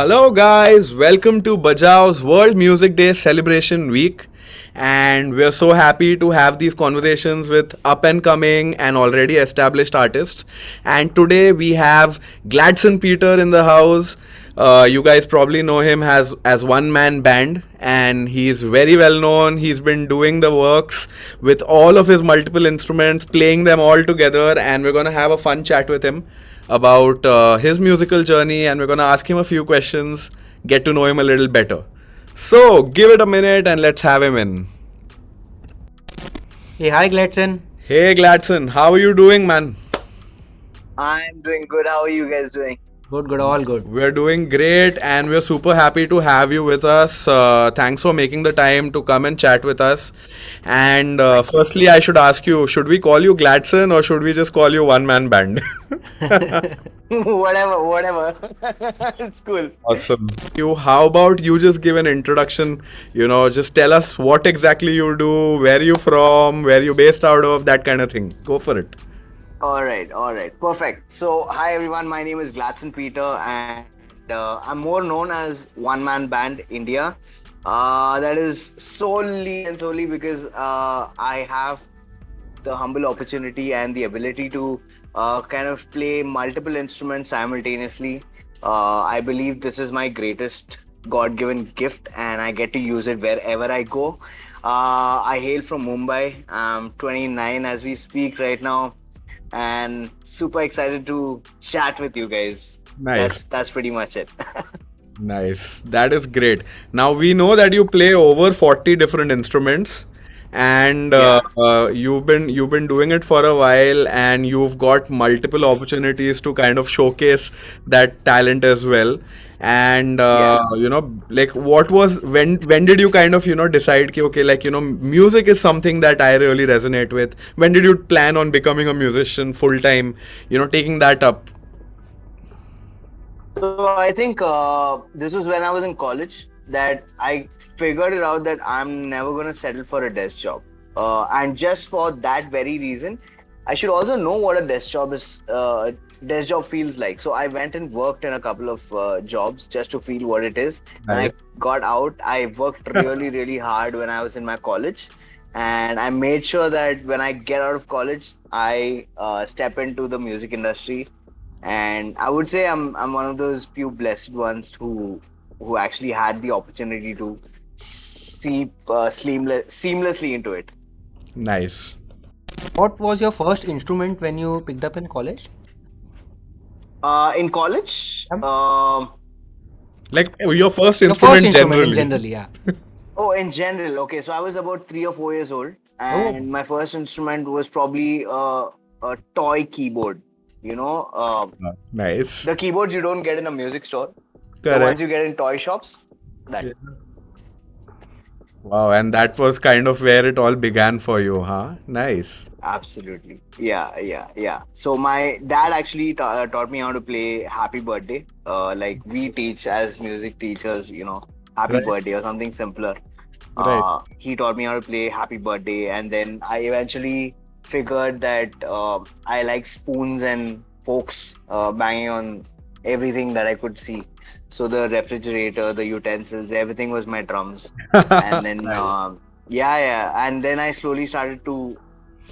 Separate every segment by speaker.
Speaker 1: Hello, guys. Welcome to Bajao's World Music Day Celebration Week. And we're so happy to have these conversations with up and coming and already established artists. And today we have Gladson Peter in the house. You guys probably know him as one man band, and he's very well known. He's been doing the works with all of his multiple instruments, playing them all together, and we're gonna have a fun chat with him about his musical journey, and we're going to ask him a few questions, get to know him a little better. So, give it a minute and let's have him in.
Speaker 2: Hey, hi Gladson.
Speaker 1: Hey, Gladson, how are you doing, man?
Speaker 3: I'm doing good. How are you guys doing?
Speaker 2: Good, good, all good.
Speaker 1: We're doing great, and we're super happy to have you with us. Thanks for making the time to come and chat with us. And
Speaker 3: Thank you.
Speaker 1: firstly, I should ask you, should we call you Gladson or should we just call you one man band?
Speaker 3: Whatever. It's cool.
Speaker 1: Awesome. You, how about you just give an introduction? Just tell us what exactly you do, where you from, where you based out of, that kind of thing. Go for it.
Speaker 3: All right. Perfect. So, hi everyone. My name is Gladson Peter, and I'm more known as One Man Band India. That is solely because I have the humble opportunity and the ability to kind of play multiple instruments simultaneously. I believe this is my greatest God-given gift, and I get to use it wherever I go. I hail from Mumbai. I'm 29 as we speak right now, and super excited to chat with you guys.
Speaker 1: Nice.
Speaker 3: That's pretty much it.
Speaker 1: Nice. That is great. Now we know that you play over 40 different instruments, and
Speaker 3: Yeah.
Speaker 1: you've been doing it for a while, and you've got multiple opportunities to kind of showcase that talent as well. And
Speaker 3: Yeah.
Speaker 1: like when did you kind of decide ki, okay, like music is something that I really resonate with. When did you plan on becoming a musician full time, taking that up?
Speaker 3: So I think this was when I was in college that I figured it out that I'm never going to settle for a desk job. And just for that very reason, I should also know what a desk job feels like. So I went and worked in a couple of jobs just to feel what it is. When
Speaker 1: Nice.
Speaker 3: I got out, I worked really hard when I was in my college. And I made sure that when I get out of college, I step into the music industry, and I would say I'm one of those few blessed ones who actually had the opportunity to seamlessly into it.
Speaker 1: Nice.
Speaker 2: What was your first instrument when you picked up in college?
Speaker 3: In college,
Speaker 2: Yep.
Speaker 1: Like your first
Speaker 2: Your first
Speaker 1: instrument
Speaker 2: instrument in
Speaker 1: generally.
Speaker 2: general, yeah.
Speaker 3: oh, in general, okay. So I was about 3 or 4 years old,
Speaker 2: Oh,
Speaker 3: and my first instrument was probably a toy keyboard. You know,
Speaker 1: Nice.
Speaker 3: the keyboards you don't get in a music store, the
Speaker 1: Correct.
Speaker 3: ones you get in toy shops. That.
Speaker 1: Yeah. Wow, and that was kind of where it all began for you, huh? Nice.
Speaker 3: Absolutely. Yeah. So my dad actually taught me how to play Happy Birthday. Like we teach as music teachers, Happy
Speaker 1: Right,
Speaker 3: Birthday or something simpler.
Speaker 1: right.
Speaker 3: He taught me how to play Happy Birthday, and then I eventually figured that I like spoons and forks banging on everything that I could see. So the refrigerator, the utensils, everything was my drums. And then
Speaker 1: Nice.
Speaker 3: yeah, and then I slowly started to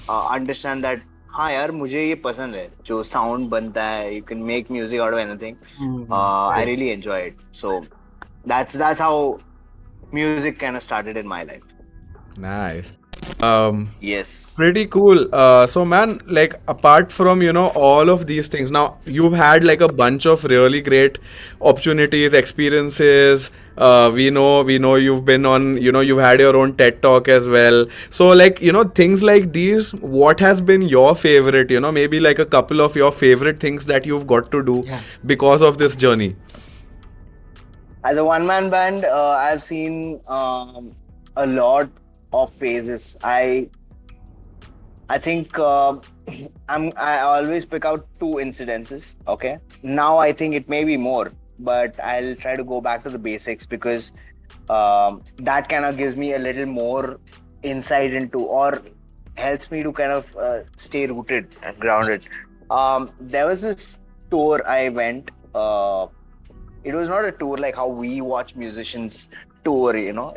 Speaker 3: understand that हाँ यार मुझे ये पसंद है जो sound बनता है you can make music out of anything
Speaker 2: mhm.
Speaker 3: I
Speaker 1: Right.
Speaker 3: Really enjoy it so that's how music kind of started in my life.
Speaker 1: Nice. Um,
Speaker 3: Yes.
Speaker 1: Pretty cool. So man, like apart from all of these things, now you've had like a bunch of really great opportunities, experiences. We know you've been on, you've had your own TED talk as well. So like things like these. What has been your favorite? Maybe like a couple of your favorite things that you've got to do
Speaker 2: Yeah.
Speaker 1: because of this journey.
Speaker 3: As a one man band, I've seen a lot of phases. I think I always pick out two incidences. Okay. Now I think it may be more, but I'll try to go back to the basics because that kind of gives me a little more insight into or helps me to kind of stay rooted and grounded. There was this tour I went. it was not a tour like how we watch musicians tour.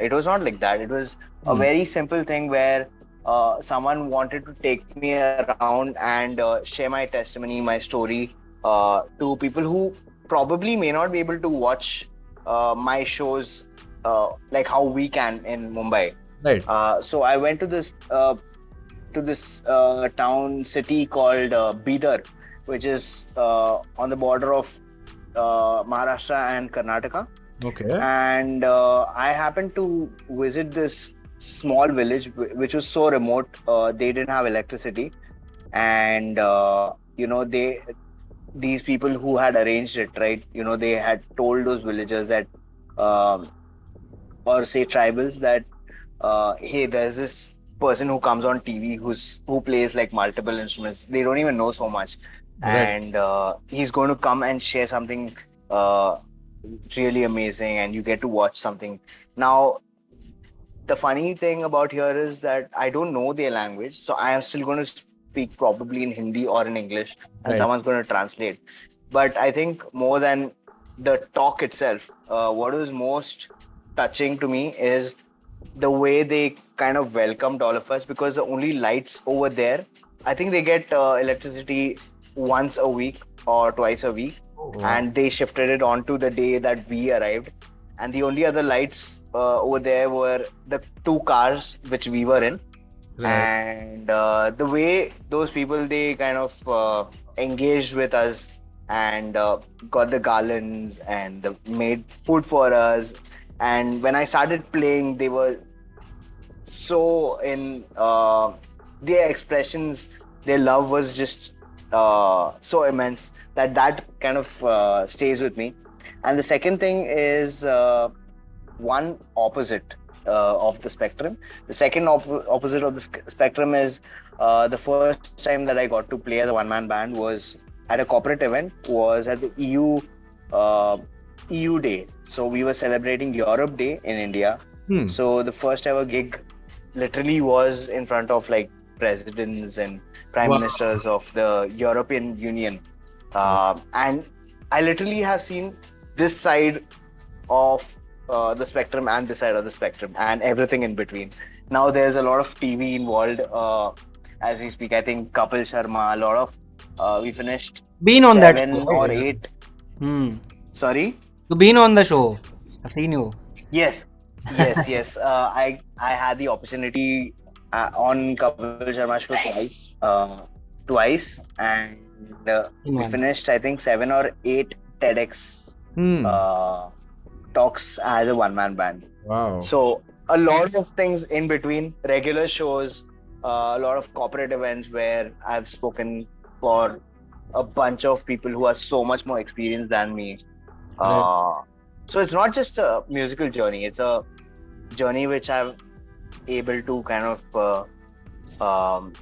Speaker 3: It was not like that. It was a
Speaker 1: Hmm.
Speaker 3: very simple thing where someone wanted to take me around and share my testimony, my story to people who probably may not be able to watch my shows like how we can in Mumbai.
Speaker 1: Right.
Speaker 3: So I went to this town city called Bidar, which is on the border of Maharashtra and Karnataka.
Speaker 1: Okay.
Speaker 3: And I happened to visit this small village, which was so remote. They didn't have electricity, and these people who had arranged it, right? They had told those villagers that, um, or say tribals that, hey, there's this person who comes on TV who plays like multiple instruments. They don't even know so much,
Speaker 1: Right.
Speaker 3: and he's going to come and share something uh, really amazing, and you get to watch something. Now, the funny thing about here is that I don't know their language, so I am still going to speak probably in Hindi or in English, and someone's
Speaker 1: Right.
Speaker 3: going to translate. But I think more than the talk itself, what was most touching to me is the way they kind of welcomed all of us, because the only lights over there, I think they get electricity once a week or twice a week,
Speaker 1: Oh, wow.
Speaker 3: and they shifted it onto the day that we arrived. And the only other lights over there were the two cars which we were in,
Speaker 1: Right.
Speaker 3: and the way those people, they kind of engaged with us, and got the garlands and made food for us. And when I started playing, they were so in their expressions, their love was just so immense that kind of stays with me. And the second thing is one opposite of the spectrum. The second opposite of the spectrum is the first time that I got to play as a one man band was at a corporate event, was at the uh, EU Day. So we were celebrating Europe Day in India.
Speaker 1: Hmm.
Speaker 3: So the first ever gig literally was in front of like presidents and prime
Speaker 1: Wow.
Speaker 3: ministers of the European Union. And I literally have seen this side of the spectrum and this side of the spectrum and everything in between. Now there's a lot of TV involved as we speak. I think Kapil Sharma, a lot of we finished
Speaker 2: Been on that show,
Speaker 3: seven
Speaker 2: right?
Speaker 3: or
Speaker 1: Yeah.
Speaker 3: eight.
Speaker 2: Hmm.
Speaker 3: Sorry.
Speaker 2: You been on the show. I've seen you.
Speaker 3: Yes, yes. I had the opportunity on Kapil Sharma show twice, and
Speaker 2: In
Speaker 3: we
Speaker 2: one.
Speaker 3: finished I think 7 or 8 TEDx
Speaker 1: Hmm.
Speaker 3: uh, talks as a one man band.
Speaker 1: Wow.
Speaker 3: So a lot of things in between regular shows, a lot of corporate events where I've spoken for a bunch of people who are so much more experienced than me.
Speaker 1: Right.
Speaker 3: Uh, so it's not just a musical journey; it's a journey which I'm able to kind of um,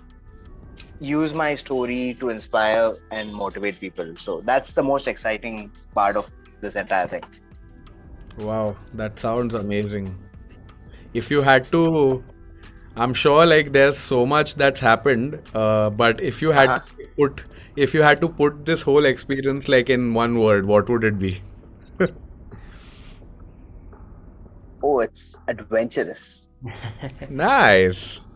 Speaker 3: use my story to inspire and motivate people. So that's the most exciting part of this entire thing.
Speaker 1: Wow. That sounds amazing. If you had to, I'm sure like there's so much that's happened. But
Speaker 3: Uh-huh.
Speaker 1: if you had to put this whole experience like in one word, what would it be?
Speaker 3: Oh, it's adventurous.
Speaker 1: Nice.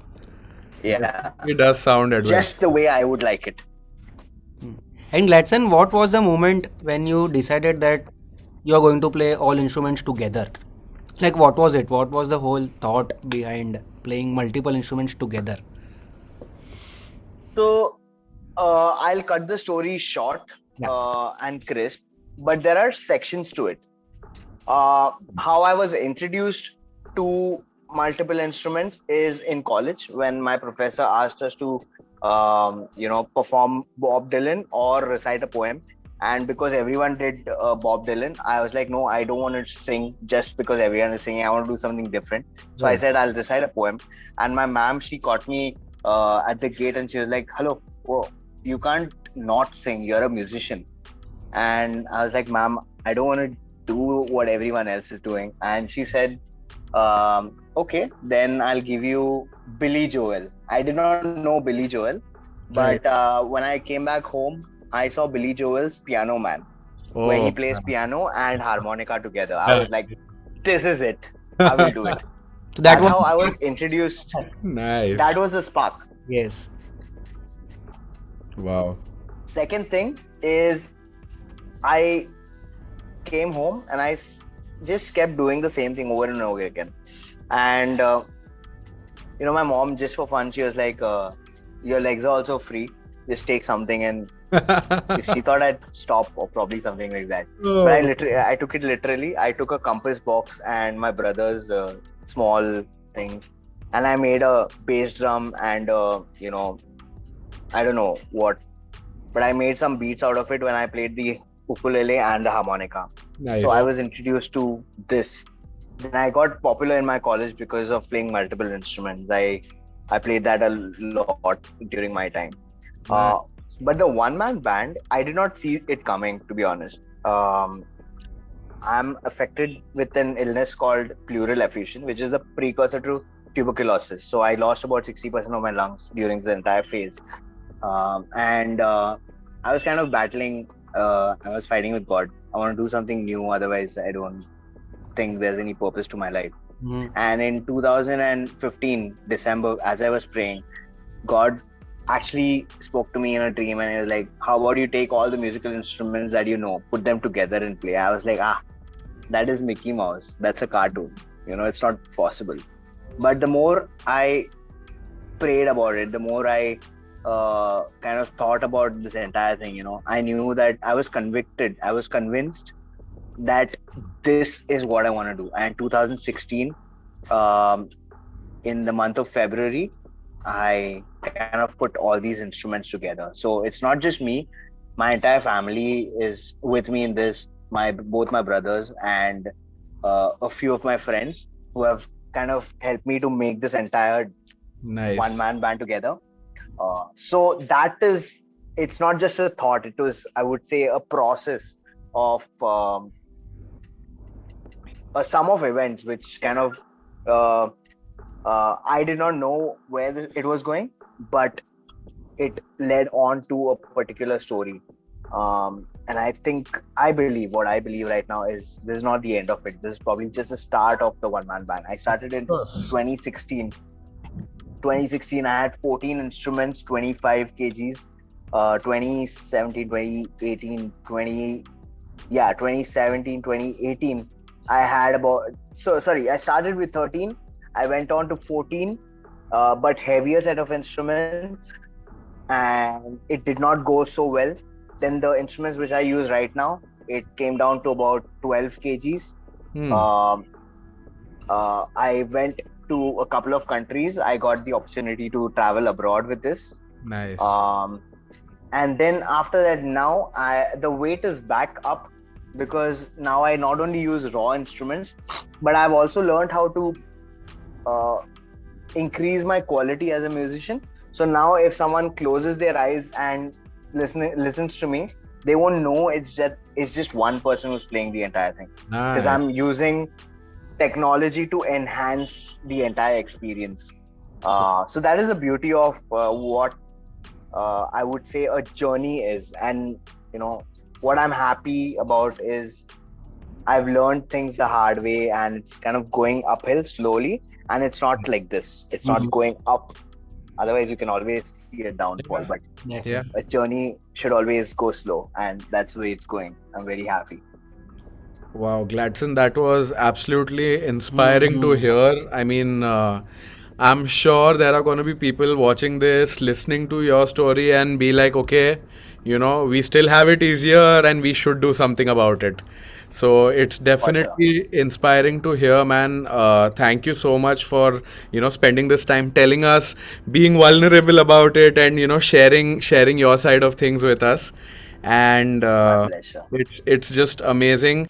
Speaker 3: Yeah,
Speaker 1: It does sound
Speaker 3: just
Speaker 1: adventurous.
Speaker 3: the way I would like it.
Speaker 2: Hmm. And Gladson, what was the moment when you decided that you are going to play all instruments together? Like, what was it? What was the whole thought behind playing multiple instruments together?
Speaker 3: So I'll cut the story short
Speaker 2: Yeah.
Speaker 3: and crisp, but there are sections to it. How I was introduced to multiple instruments is in college when my professor asked us to, perform Bob Dylan or recite a poem. And because everyone did Bob Dylan, I was like, no, I don't want to sing just because everyone is singing. I want to do something different. So I
Speaker 1: Right.
Speaker 3: said, I'll recite a poem. And my ma'am, she caught me at the gate and she was like, hello, whoa, you can't not sing. You're a musician. And I was like, ma'am, I don't want to do what everyone else is doing. And she said, okay, then I'll give you Billy Joel. I did not know Billy Joel, but
Speaker 1: Right.
Speaker 3: when I came back home, I saw Billy Joel's Piano Man. where he
Speaker 1: Oh,
Speaker 3: plays piano and harmonica together. I
Speaker 1: yeah.
Speaker 3: was like, this is it. I will do it.
Speaker 2: So that
Speaker 3: That's
Speaker 2: was
Speaker 3: how I was introduced. That
Speaker 1: Nice.
Speaker 3: was the spark.
Speaker 2: yes.
Speaker 1: Wow.
Speaker 3: Second thing is I came home and just kept doing the same thing over and over again. And my mom, just for fun, she was like, "Your legs are also free. Just take something." And if she thought I'd stop or probably something like that. But
Speaker 1: Oh,
Speaker 3: I took it literally. I took a compass box and my brother's small things, and I made a bass drum and I don't know what, but I made some beats out of it when I played the ukulele and the harmonica. So I
Speaker 1: nice.
Speaker 3: was introduced to this. Then I got popular in my college because of playing multiple instruments. I played that a lot during my time. Uh,
Speaker 1: Nice.
Speaker 3: but the one man band, I did not see it coming, to be honest. I'm affected with an illness called pleural effusion, which is the precursor to tuberculosis. So I lost about 60% of my lungs during the entire phase. And I was kind of battling, I was fighting with God. I want to do something new, otherwise, I don't think there's any purpose to my life.
Speaker 2: Mhm.
Speaker 3: And in 2015, December, as I was praying, God actually spoke to me in a dream and he was like, how about you take all the musical instruments that you know, put them together and play? I was like, that is Mickey Mouse. That's a cartoon. It's not possible. But the more I prayed about it, the more I kind of thought about this entire thing, I knew that I was convicted. I was convinced that this is what I want to do. And 2016, um, in the month of February, I kind of put all these instruments together. So it's not just me; my entire family is with me in this. Both my brothers and a few of my friends who have kind of helped me to make this entire one
Speaker 1: Nice.
Speaker 3: man band together. So that is, it's not just a thought. It was, I would say, a process of a sum of events, which kind of uh, I did not know where it was going, but it led on to a particular story. And I believe what I believe right now is this is not the end of it. This is probably just the start of the one man band. I started in
Speaker 1: Course.
Speaker 3: 2016. 2016, I had 14 instruments, 25 kgs. 2017, 2018, 2017, 2018, I had about, so sorry, I started with 13. I went on to 14, but heavier set of instruments, and it did not go so well. Then the instruments which I use right now, it came down to about 12 kgs.
Speaker 1: Hmm.
Speaker 3: Um, I went to a couple of countries. I got the opportunity to travel abroad with this.
Speaker 1: Nice.
Speaker 3: Um, and then after that, now the weight is back up because now I not only use raw instruments, but I've also learned how to uh, increase my quality as a musician. So now if someone closes their eyes and listens to me, they won't know it's just one person who's playing the entire thing, because
Speaker 1: Nice.
Speaker 3: I'm using technology to enhance the entire experience. So that is the beauty of what I would say a journey is. And what I'm happy about is I've learned things the hard way, and it's kind of going uphill slowly. And it's not like this. It's not
Speaker 2: Mhm.
Speaker 3: going up. Otherwise, you can always see a downfall. But
Speaker 1: Yeah.
Speaker 2: That's
Speaker 1: Yeah.
Speaker 2: it.
Speaker 3: a journey should always go slow, and that's the way it's going. I'm very happy.
Speaker 1: Wow, Gladson, that was absolutely inspiring to
Speaker 2: Mhm.
Speaker 1: hear. I mean, I'm sure there are going to be people watching this, listening to your story, and be like, okay, we still have it easier and we should do something about it. So it's
Speaker 3: For sure.
Speaker 1: definitely inspiring to hear, man. Thank you so much for, spending this time telling us, being vulnerable about it, and, sharing your side of things with us. And
Speaker 3: My pleasure.
Speaker 1: it's just amazing.